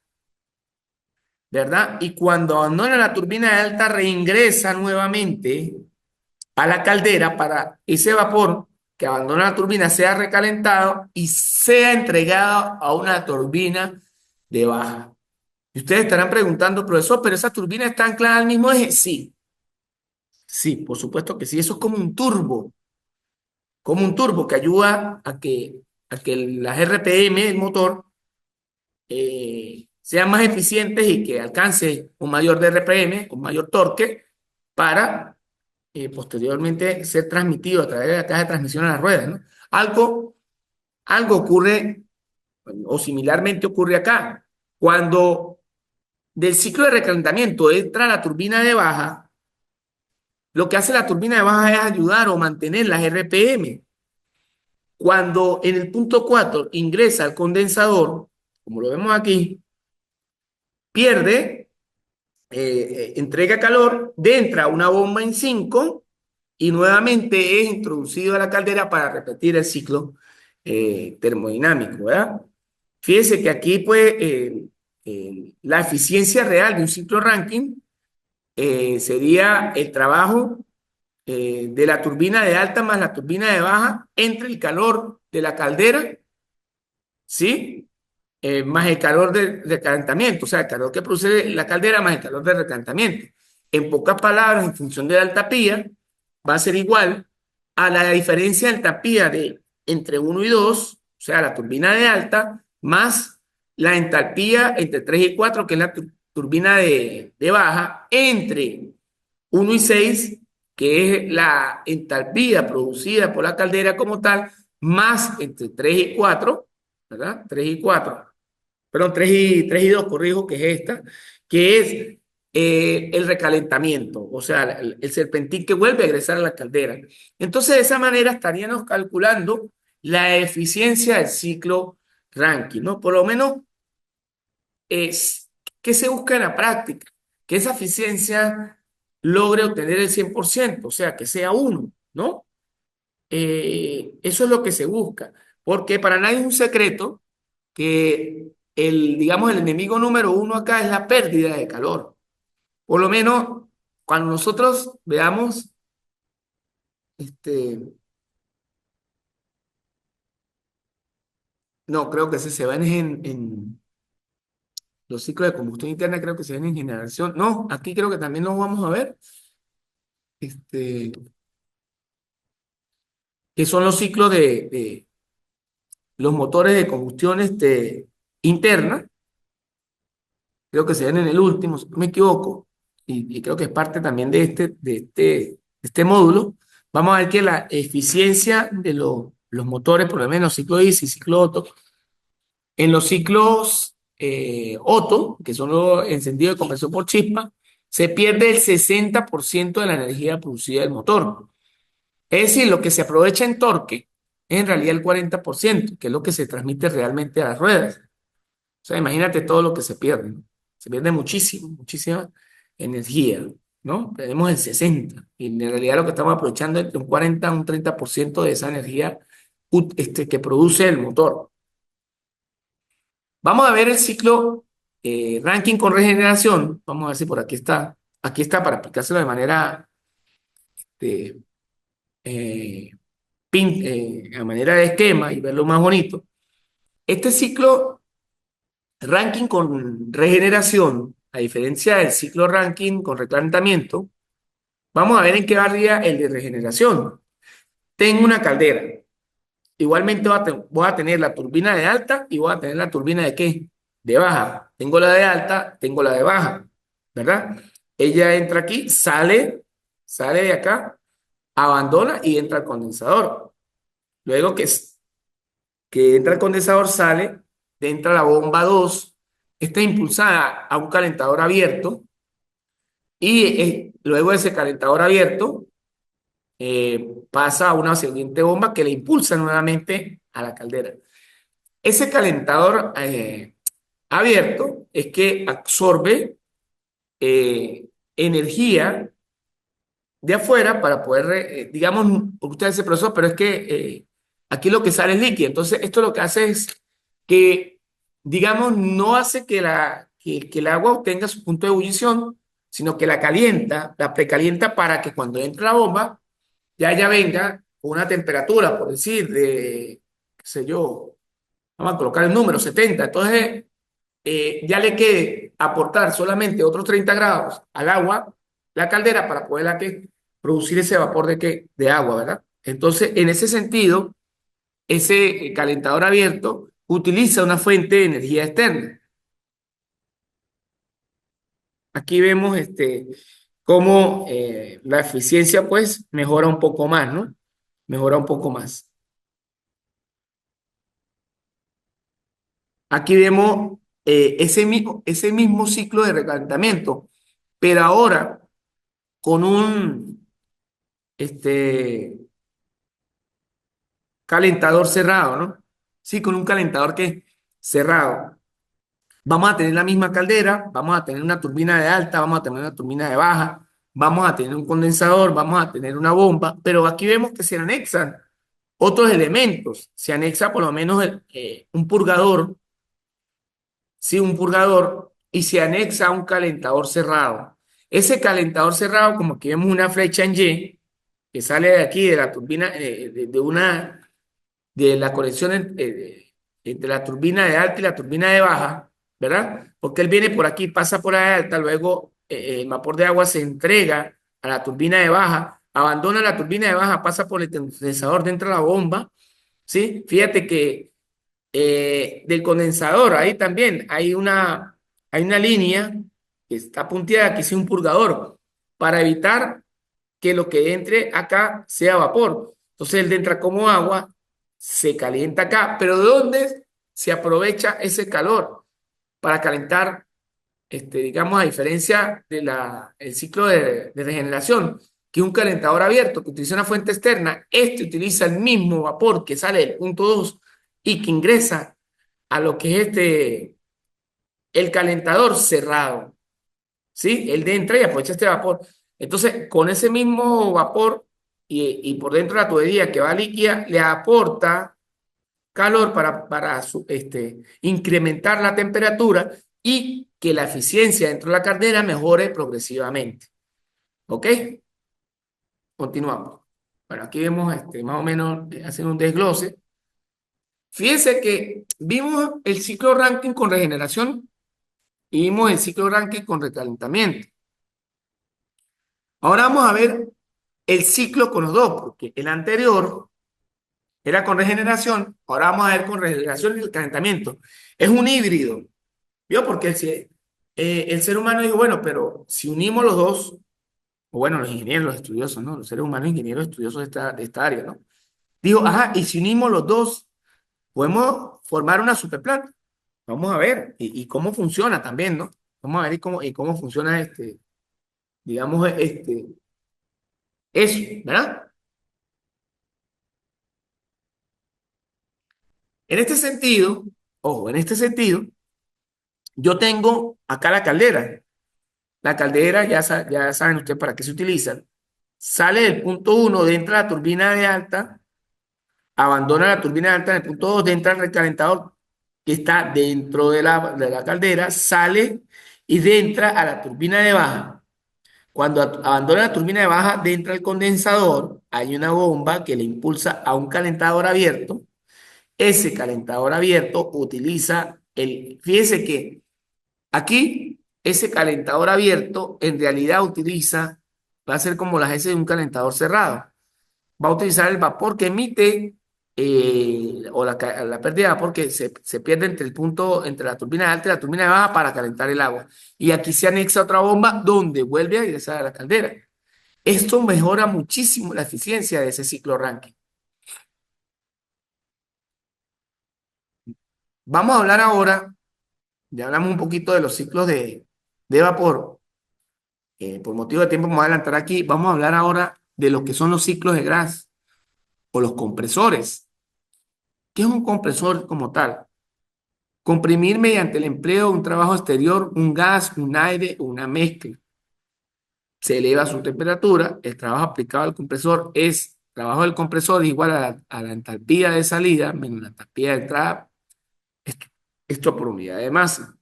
¿verdad? Y cuando abandona la turbina de alta, reingresa nuevamente a la caldera para ese vapor que abandona la turbina sea recalentado y sea entregado a una turbina de baja. Y ustedes estarán preguntando, profesor, ¿pero esa turbina está anclada al mismo eje? Sí, sí, por supuesto que sí. Eso es como un turbo que ayuda a que las RPM del motor sean más eficientes y que alcance un mayor RPM, un mayor torque, para posteriormente ser transmitido a través de la caja de transmisión a las ruedas, ¿no? Algo ocurre, o similarmente ocurre acá. Cuando del ciclo de recalentamiento entra la turbina de baja, lo que hace la turbina de baja es ayudar o mantener las RPM. Cuando en el punto 4 ingresa al condensador, como lo vemos aquí, pierde, entrega calor, entra una bomba en 5 y nuevamente es introducido a la caldera para repetir el ciclo termodinámico, ¿verdad? Fíjense que aquí, pues, la eficiencia real de un ciclo Rankine sería el trabajo de la turbina de alta más la turbina de baja entre el calor de la caldera, ¿sí? Más el calor de recalentamiento, o sea, el calor que produce la caldera más el calor de recalentamiento. En pocas palabras, en función de la alta-pía, va a ser igual a la diferencia de alta-pía de entre 1 y 2, o sea, la turbina de alta, más la entalpía entre 3 y 4, que es la turbina de baja, entre 1 y 6, que es la entalpía producida por la caldera como tal, más entre 3 y 4, ¿verdad? 3 y 4, perdón, 3 y 2, corrijo, que es esta, que es el recalentamiento, o sea, el serpentín que vuelve a ingresar a la caldera. Entonces, de esa manera estaríamos calculando la eficiencia del ciclo Rankine, ¿no? Por lo menos, es, ¿qué se busca en la práctica? Que esa eficiencia logre obtener el 100%, o sea, que sea uno, ¿no? Eso es lo que se busca, porque para nadie es un secreto que digamos, el enemigo número uno acá es la pérdida de calor. Por lo menos cuando nosotros veamos, este, no, creo que ese se va en los ciclos de combustión interna, creo que se ven en generación. No, aquí creo que también los vamos a ver, este, que son los ciclos de los motores de combustión interna. Creo que se ven en el último, si no me equivoco, y creo que es parte también de este módulo. Vamos a ver que la eficiencia de los motores, por lo menos ciclo ICE y ciclo Otto, en los ciclos Otto, que son los encendidos de conversión por chispa, se pierde el 60% de la energía producida del motor. Es decir, lo que se aprovecha en torque es en realidad el 40%, que es lo que se transmite realmente a las ruedas. O sea, imagínate todo lo que se pierde, ¿no? Se pierde muchísimo, muchísima energía, ¿no? Tenemos el 60 y en realidad lo que estamos aprovechando es entre un 40 a un 30% de esa energía que produce el motor. Vamos a ver el ciclo Rankine con regeneración. Vamos a ver si por aquí está. Aquí está para aplicárselo de manera, de, eh, a manera de esquema y verlo más bonito. Este ciclo Rankine con regeneración, a diferencia del ciclo Rankine con recalentamiento, vamos a ver en qué varía el de regeneración. Tengo una caldera. Igualmente voy a tener la turbina de alta y voy a tener la turbina de ¿qué? De baja. Tengo la de alta, tengo la de baja, ¿verdad? Ella entra aquí, sale de acá, abandona y entra al condensador. Luego que entra el condensador, entra la bomba 2, está impulsada a un calentador abierto y luego de ese calentador abierto pasa a una siguiente bomba que le impulsa nuevamente a la caldera. Ese calentador abierto es que absorbe energía de afuera para poder, digamos, usted ese proceso, pero es que aquí lo que sale es líquido. Entonces, esto lo que hace es que, digamos, no hace que el agua obtenga su punto de ebullición, sino que la calienta, la precalienta para que cuando entre la bomba ya venga con una temperatura, por decir, qué sé yo, vamos a colocar el número 70. Entonces, ya le quede aportar solamente otros 30 grados al agua, la caldera, para poder producir ese vapor de agua, ¿verdad? Entonces, en ese sentido, ese calentador abierto utiliza una fuente de energía externa. Aquí vemos cómo la eficiencia, pues, mejora un poco más, ¿no? Mejora un poco más. Aquí vemos ese mismo ciclo de recalentamiento, pero ahora con un calentador cerrado, ¿no? Sí, con un calentador que es cerrado. Vamos a tener la misma caldera, vamos a tener una turbina de alta, vamos a tener una turbina de baja, vamos a tener un condensador, vamos a tener una bomba, pero aquí vemos que se anexan otros elementos. Se anexa por lo menos un purgador ¿sí? Un purgador, y se anexa a un calentador cerrado. Ese calentador cerrado, como aquí vemos una flecha en Y, que sale de aquí, de la turbina, de la conexión entre la turbina de alta y la turbina de baja, ¿verdad? Porque él viene por aquí, pasa por la de alta, luego el vapor de agua se entrega a la turbina de baja, abandona la turbina de baja, pasa por el condensador dentro de la bomba, ¿sí? Fíjate que del condensador, ahí también hay una línea que está punteada, que es un purgador, para evitar que lo que entre acá sea vapor. Entonces él entra como agua, se calienta acá, pero ¿de dónde se aprovecha ese calor para calentar, digamos, a diferencia del ciclo de regeneración, que es un calentador abierto que utiliza una fuente externa? Este utiliza el mismo vapor que sale del punto 2 y que ingresa a lo que es el calentador cerrado, ¿sí? Él entra y aprovecha este vapor. Entonces, con ese mismo vapor y por dentro de la tubería que va líquida, le aporta calor para incrementar la temperatura y que la eficiencia dentro de la caldera mejore progresivamente. ¿Ok? Continuamos. Bueno, aquí vemos más o menos haciendo un desglose. Fíjense que vimos el ciclo Rankine con regeneración y vimos el ciclo Rankine con recalentamiento. Ahora vamos a ver el ciclo con los dos, porque el anterior era con regeneración, ahora vamos a ver con regeneración y el calentamiento. Es un híbrido, ¿vio? Porque el ser humano dijo, bueno, pero si unimos los dos, o bueno, los ingenieros, los estudiosos, ¿no? Los seres humanos ingenieros estudiosos de esta área, ¿no? Dijo, ajá, y si unimos los dos, podemos formar una superplanta. Vamos a ver, y cómo funciona también, ¿no? Vamos a ver y cómo funciona digamos, eso, ¿verdad? En este sentido, ojo, en este sentido, yo tengo acá la caldera. La caldera, ya saben ustedes para qué se utiliza. Sale del punto uno, entra la turbina de alta, abandona la turbina de alta en el punto 2, entra el recalentador que está dentro de la caldera, sale y entra a la turbina de baja. Cuando abandona la turbina de baja, entra el condensador, hay una bomba que le impulsa a un calentador abierto. Ese calentador abierto utiliza fíjese que aquí ese calentador abierto en realidad va a ser como las S de un calentador cerrado. Va a utilizar el vapor que emite o la pérdida de vapor que se pierde entre la turbina alta y la turbina baja para calentar el agua. Y aquí se anexa otra bomba donde vuelve a ingresar a la caldera. Esto mejora muchísimo la eficiencia de ese ciclo Rankine. Vamos a hablar ahora, ya hablamos un poquito de los ciclos de vapor. Por motivo de tiempo, me voy a adelantar aquí. Vamos a hablar ahora de lo que son los ciclos de gas o los compresores. ¿Qué es un compresor como tal? Comprimir mediante el empleo de un trabajo exterior, un gas, un aire o una mezcla. Se eleva su temperatura. El trabajo aplicado al compresor es, trabajo del compresor igual a la entalpía de salida menos la entalpía de entrada. Esto, esto por unidad de masa.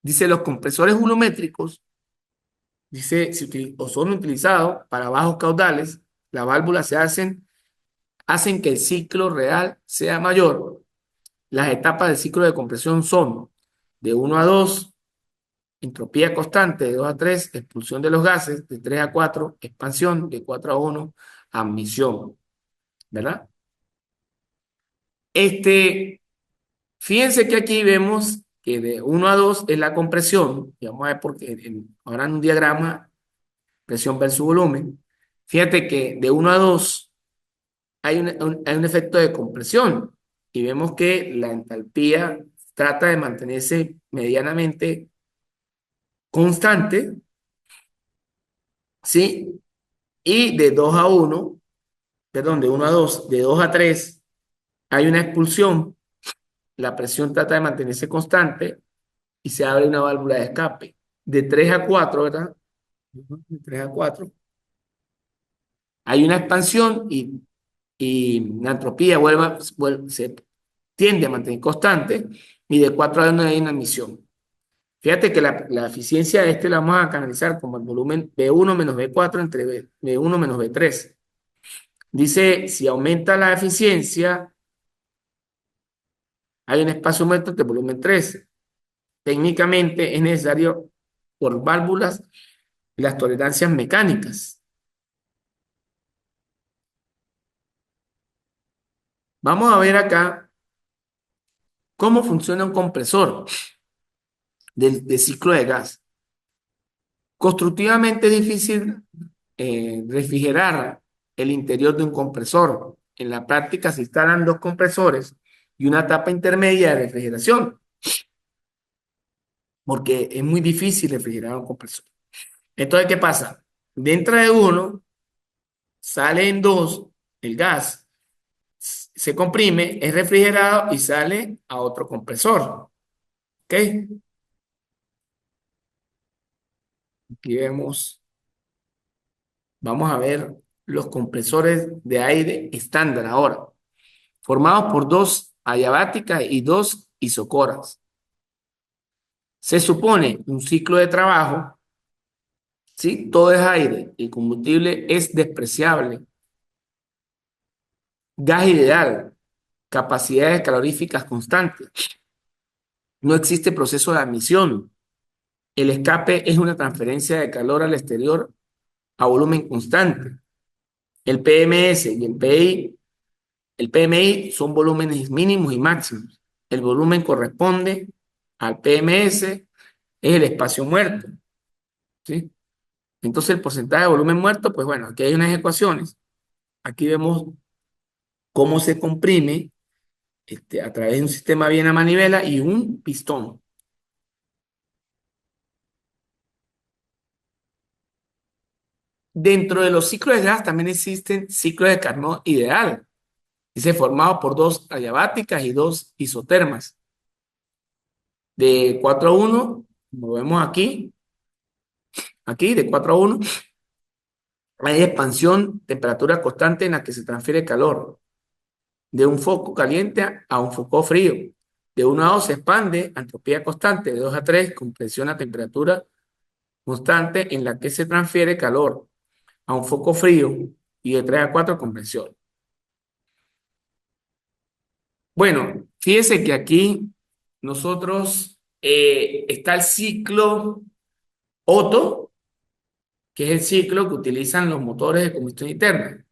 Dice, los compresores volumétricos, dice, o son utilizados para bajos caudales. Las válvulas hacen que el ciclo real sea mayor. Las etapas del ciclo de compresión son de 1 a 2, entropía constante; de 2 a 3, expulsión de los gases; de 3 a 4, expansión; de 4 a 1, admisión, ¿verdad? Este, Fíjense que aquí vemos que de 1 a 2 es la compresión, y vamos a ver porque ahora en un diagrama, presión versus volumen. Fíjate que de 1 a 2 hay un efecto de compresión y vemos que la entalpía trata de mantenerse medianamente constante, ¿sí? Y de 2 a 1, perdón, de 2 a 3 hay una expulsión, la presión trata de mantenerse constante y se abre una válvula de escape. De 3 a 4, ¿verdad? De 3 a 4 hay una expansión y la entropía se tiende a mantener constante. y de 4 a 1 hay una admisión. Fíjate que la eficiencia de este la vamos a canalizar como el volumen B1 menos B4 entre B1 menos B3. Dice, si aumenta la eficiencia, hay un espacio muerto de volumen 3. Técnicamente es necesario por válvulas las tolerancias mecánicas. Vamos a ver acá cómo funciona un compresor de ciclo de gas. Constructivamente es difícil refrigerar el interior de un compresor. En la práctica se instalan dos compresores y una etapa intermedia de refrigeración, porque es muy difícil refrigerar un compresor. Entonces, ¿qué pasa? Dentro de uno sale en dos el gas, se comprime, es refrigerado y sale a otro compresor. ¿Ok? Aquí vemos, vamos a ver los compresores de aire estándar ahora, formados por dos adiabáticas y dos isocoras. Se supone un ciclo de trabajo, ¿sí? Todo es aire, el combustible es despreciable, gas ideal, capacidades caloríficas constantes, no existe proceso de admisión, el escape es una transferencia de calor al exterior a volumen constante. El PMS y el PMI son volúmenes mínimos y máximos. El volumen corresponde al PMS, es el espacio muerto, ¿sí? Entonces el porcentaje de volumen muerto, pues bueno, aquí hay unas ecuaciones. Aquí vemos cómo se comprime a través de un sistema bien a manivela y un pistón. Dentro de los ciclos de gas también existen ciclos de Carnot ideal. Dice formado por dos adiabáticas y dos isotermas. De 4 a 1, como vemos aquí de 4 a 1, hay expansión, temperatura constante en la que se transfiere calor. De un foco caliente a un foco frío. De 1 a 2 se expande, entropía constante. De 2 a 3, compresión a temperatura constante en la que se transfiere calor a un foco frío. Y de 3 a 4, compresión. Bueno, fíjese que aquí nosotros está el ciclo Otto, que es el ciclo que utilizan los motores de combustión interna.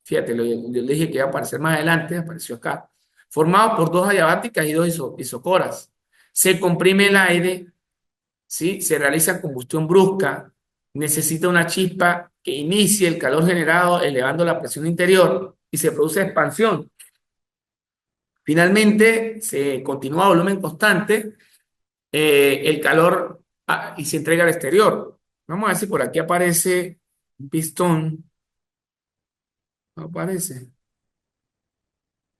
Fíjate, yo le dije que iba a aparecer más adelante, apareció acá. Formado por dos adiabáticas y dos isocoras. Se comprime el aire, ¿sí? Se realiza combustión brusca, necesita una chispa que inicie el calor generado elevando la presión interior y se produce expansión. Finalmente, se continúa a volumen constante el calor y se entrega al exterior. Vamos a ver si por aquí aparece un pistón. No aparece.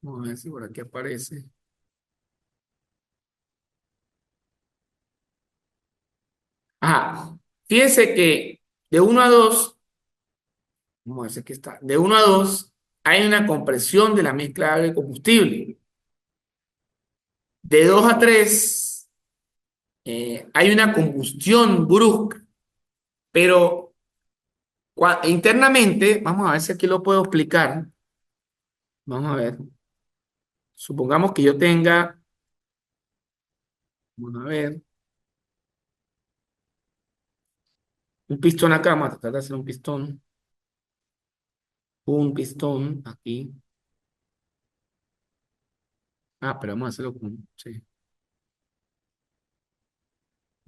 Vamos a ver si por aquí aparece. Ah, fíjense que de 1 a 2, vamos a ver si aquí está, de 1 a 2 hay una compresión de la mezcla de combustible. De 2 a 3 hay una combustión brusca, pero internamente, vamos a ver si aquí lo puedo explicar. Vamos a ver. Supongamos que yo tenga, vamos a ver, un pistón acá, vamos a tratar de hacer un pistón aquí. Ah, pero vamos a hacerlo con, sí.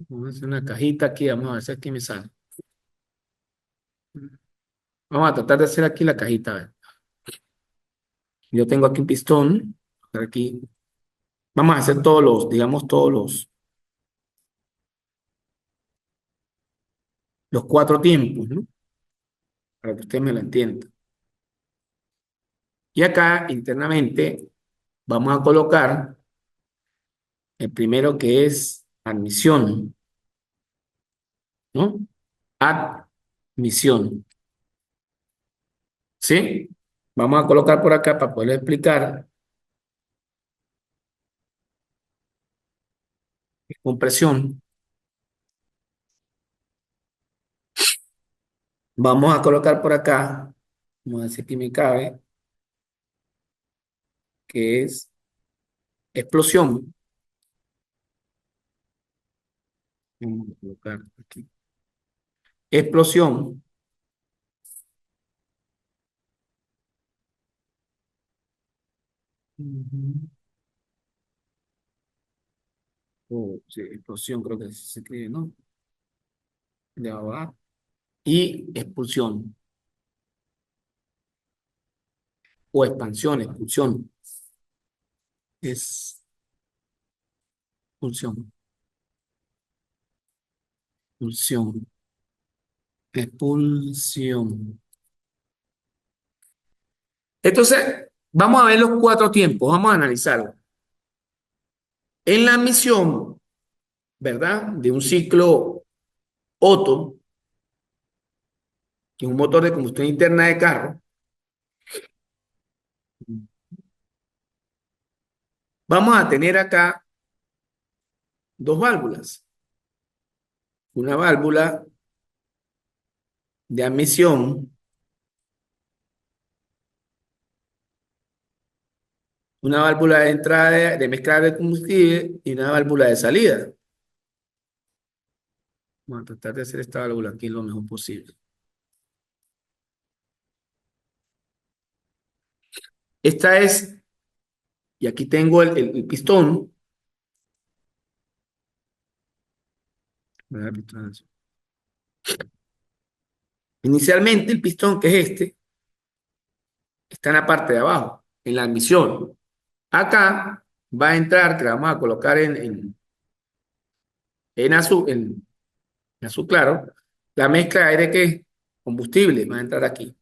Vamos a hacer una cajita aquí, vamos a ver si aquí me sale. Vamos a tratar de hacer aquí la cajita. A ver. Yo tengo aquí un pistón, aquí. Vamos a hacer todos los, digamos, todos los cuatro tiempos, ¿no? Para que usted me lo entienda. Y acá, internamente, vamos a colocar el primero que es admisión, ¿no? Admisión. ¿Sí? Vamos a colocar por acá para poder explicar. compresión. Vamos a colocar por acá, vamos a decir que me cabe, que es explosión. Vamos a colocar aquí. Explosión. Ujú. Oh, sí, explosión creo que así se escribe, ¿no? De abajo. Y expulsión. O expansión, expulsión. Expulsión. Expulsión. Expulsión. Entonces, vamos a ver los cuatro tiempos, vamos a analizarlo. En la misión, ¿verdad? De un ciclo Otto, que es un motor de combustión interna de carro, vamos a tener acá dos válvulas. Una válvula de admisión, una válvula de entrada de mezcla de combustible y una válvula de salida. Vamos a tratar de hacer esta válvula aquí lo mejor posible. Esta es, y aquí tengo el pistón, ¿verdad? Inicialmente el pistón, que es este, está en la parte de abajo, en la admisión. Acá va a entrar, que la vamos a colocar en azul claro, la mezcla de aire que es combustible, va a entrar aquí.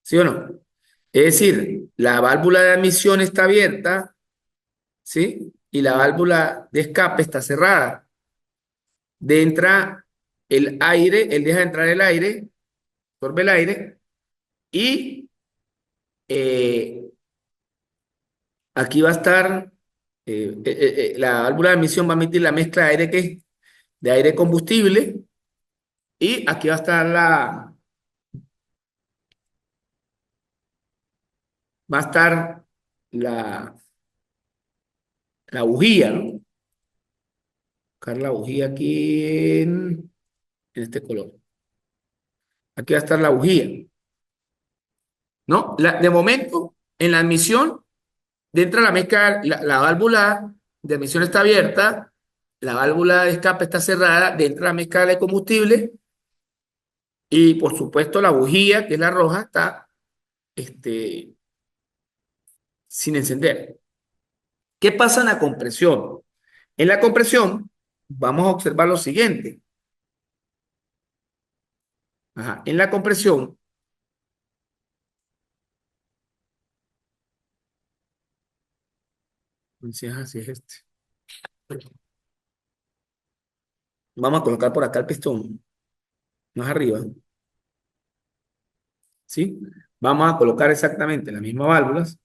¿Sí o no? Es decir, la válvula de admisión está abierta, ¿sí? Y la válvula de escape está cerrada. De entra el aire, él deja entrar el aire, absorbe el aire, y eh, aquí va a estar, la válvula de admisión va a emitir la mezcla de aire que es de aire combustible, y aquí va a estar la, la bujía, ¿no? Buscar la bujía aquí en este color. Aquí va a estar la bujía, ¿no? De momento, en la admisión, dentro de la mezcla, la válvula de admisión está abierta, la válvula de escape está cerrada, dentro de la mezcla de combustible, y por supuesto la bujía, que es la roja, está este, sin encender. ¿Qué pasa en la compresión? En la compresión, vamos a observar lo siguiente. Ajá, en la compresión, si es así, es este. Vamos a colocar por acá el pistón, más arriba, ¿sí? Vamos a colocar exactamente las mismas válvulas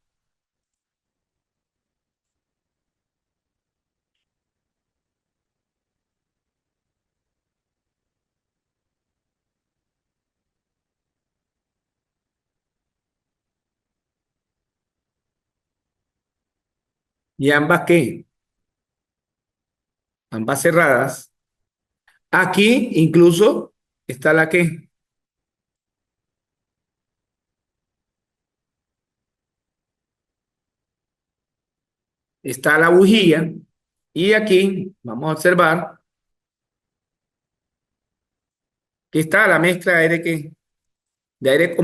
y ambas que, ambas cerradas. Aquí incluso está la que, está la bujía, y aquí vamos a observar que está la mezcla de aire de aire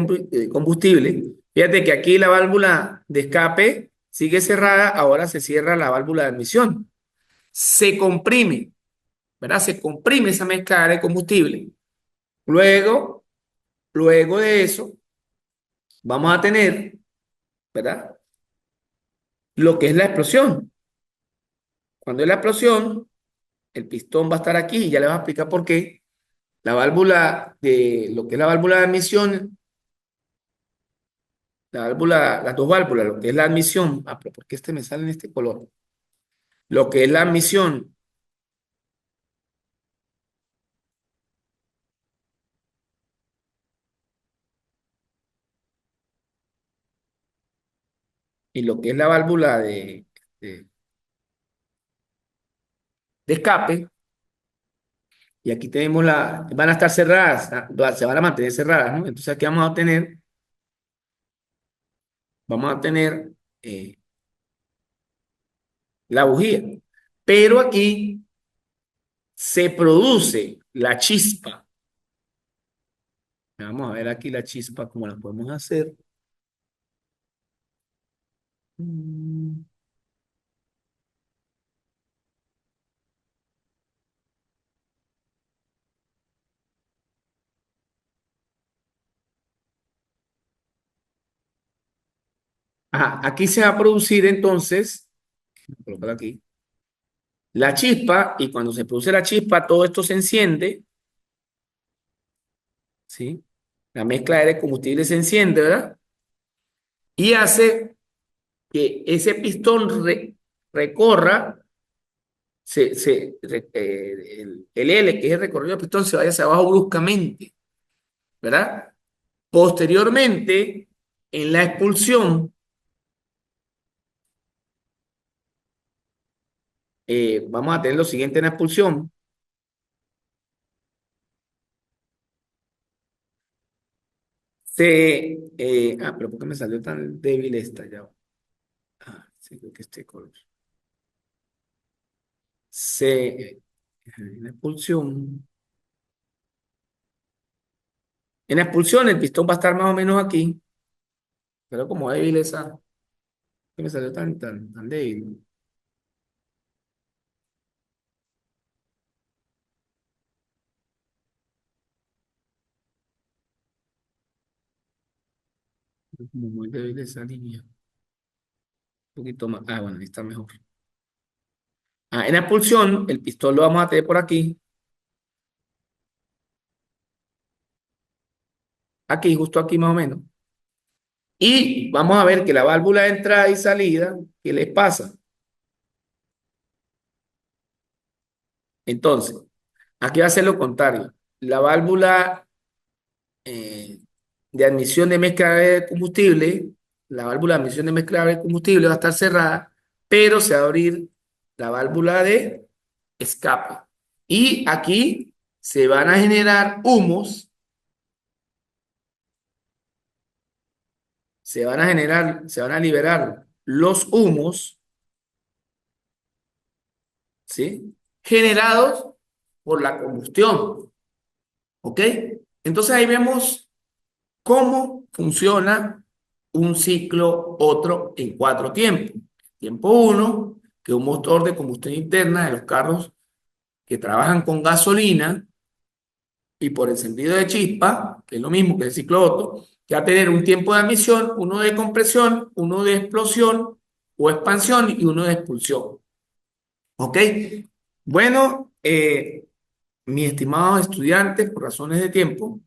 combustible. Fíjate que aquí la válvula de escape sigue cerrada, ahora se cierra la válvula de admisión. Se comprime, ¿verdad? Se comprime esa mezcla de aire combustible. Luego, luego de eso, vamos a tener, ¿verdad? Lo que es la explosión. Cuando es la explosión, el pistón va a estar aquí y ya le voy a explicar por qué. La válvula de lo que es la válvula de admisión, la válvula, las dos válvulas, lo que es la admisión, ah, pero ¿por qué este me sale en este color? lo que es la admisión y lo que es la válvula de- de escape, y aquí tenemos van a estar cerradas, se van a mantener cerradas, ¿no? Entonces aquí vamos a tener la bujía. Pero aquí se produce la chispa. Vamos a ver aquí la chispa, cómo la podemos hacer. Mm. Ajá, aquí se va a producir entonces, voy a colocar aquí, la chispa, y cuando se produce la chispa, todo esto se enciende, ¿sí? La mezcla de aire y combustible se enciende, ¿verdad? Y hace que ese pistón recorra, el L, que es el recorrido del pistón, se vaya hacia abajo bruscamente, ¿verdad? Posteriormente, en la expulsión, vamos a tener lo siguiente en la expulsión. Pero ¿por qué me salió tan débil esta ya? Sí, creo que este color. En la expulsión. En la expulsión, el pistón va a estar más o menos aquí, pero como débil esa, que me salió tan débil. Como muy débil esa línea. Un poquito más. Bueno, ahí está mejor. En la expulsión, el pistón lo vamos a tener por aquí, aquí, justo aquí más o menos. Y vamos a ver que la válvula de entrada y salida, ¿qué les pasa? Entonces, aquí va a ser lo contrario. La válvula eh, de admisión de mezcla de combustible, la válvula de admisión de mezcla de combustible va a estar cerrada, pero se va a abrir la válvula de escape. Y aquí se van a generar humos, se van a liberar los humos, ¿sí? Generados por la combustión, ¿ok? Entonces ahí vemos cómo funciona un ciclo otro en cuatro tiempos. Tiempo uno, que es un motor de combustión interna de los carros que trabajan con gasolina y por encendido de chispa, que es lo mismo que el ciclo Otto, que va a tener un tiempo de admisión, uno de compresión, uno de explosión o expansión y uno de expulsión. ¿Ok? Bueno, mis estimados estudiantes, por razones de tiempo,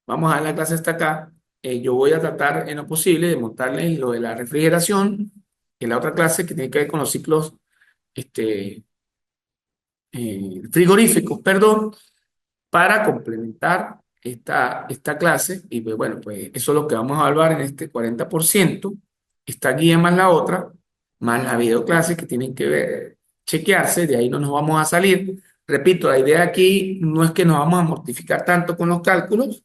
vamos a dar la clase hasta acá. Yo voy a tratar en lo posible de montarles lo de la refrigeración, que es la otra clase que tiene que ver con los ciclos este, frigoríficos, perdón, para complementar esta clase. Y pues, bueno, pues eso es lo que vamos a evaluar en este 40%. Esta guía más la otra, más la videoclase que tienen que chequearse, de ahí no nos vamos a salir. Repito, la idea aquí no es que nos vamos a mortificar tanto con los cálculos,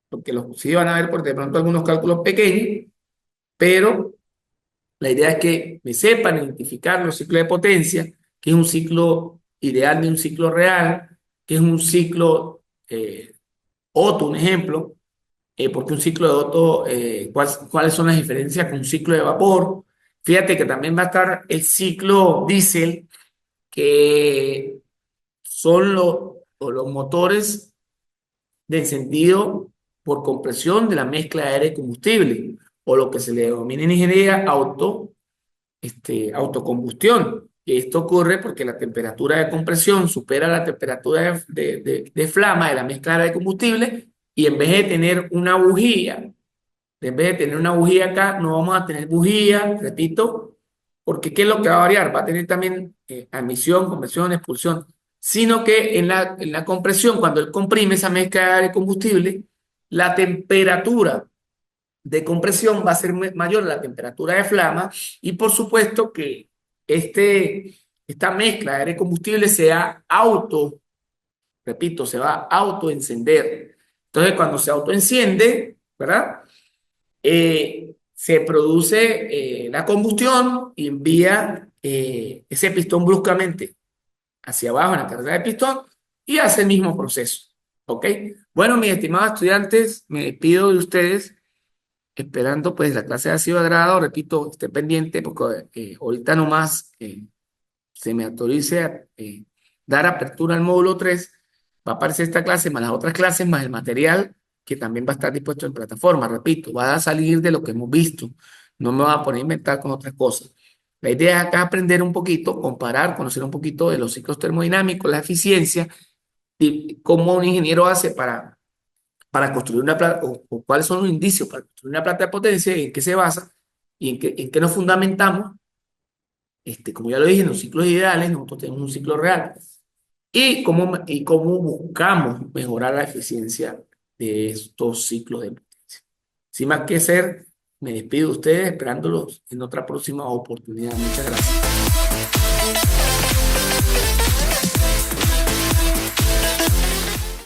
porque sí van a ver por de pronto algunos cálculos pequeños, pero la idea es que me sepan identificar los ciclos de potencia, que es un ciclo ideal de un ciclo real, que es un ciclo Otto, un ejemplo, porque un ciclo de Otto, cuáles son las diferencias con un ciclo de vapor. Fíjate que también va a estar el ciclo diésel, que son o los motores de encendido por compresión de la mezcla de aire y combustible, o lo que se le denomina en ingeniería autocombustión. Y esto ocurre porque la temperatura de compresión supera la temperatura de flama de la mezcla de combustible, y en vez de tener una bujía, en vez de tener una bujía acá, no vamos a tener bujía, repito, porque ¿qué es lo que va a variar? Va a tener también admisión, conversión, expulsión, sino que en la compresión, cuando él comprime esa mezcla de aire y combustible, la temperatura de compresión va a ser mayor a la temperatura de flama y por supuesto que esta mezcla de aire y combustible repito, se va a autoencender. Entonces, cuando se autoenciende, ¿verdad? Se produce la combustión y envía ese pistón bruscamente hacia abajo en la carrera de pistón y hace el mismo proceso. ¿Ok? Bueno, mis estimados estudiantes, me despido de ustedes esperando pues la clase ha sido de agrado. Repito, esté pendiente porque ahorita nomás se me autorice a dar apertura al módulo 3 va a aparecer esta clase más las otras clases, más el material que también va a estar dispuesto en plataforma. Repito, va a salir de lo que hemos visto. No me voy a poner a inventar con otras cosas. La idea es acá aprender un poquito, comparar, conocer un poquito de los ciclos termodinámicos, la eficiencia y cómo un ingeniero hace para construir una planta, o cuáles son los indicios para construir una planta de potencia, y en qué se basa y en qué nos fundamentamos. Como ya lo dije, en los ciclos ideales, nosotros tenemos un ciclo real y cómo buscamos mejorar la eficiencia de estos ciclos de potencia. Sin más que hacer, me despido de ustedes esperándolos en otra próxima oportunidad. Muchas gracias.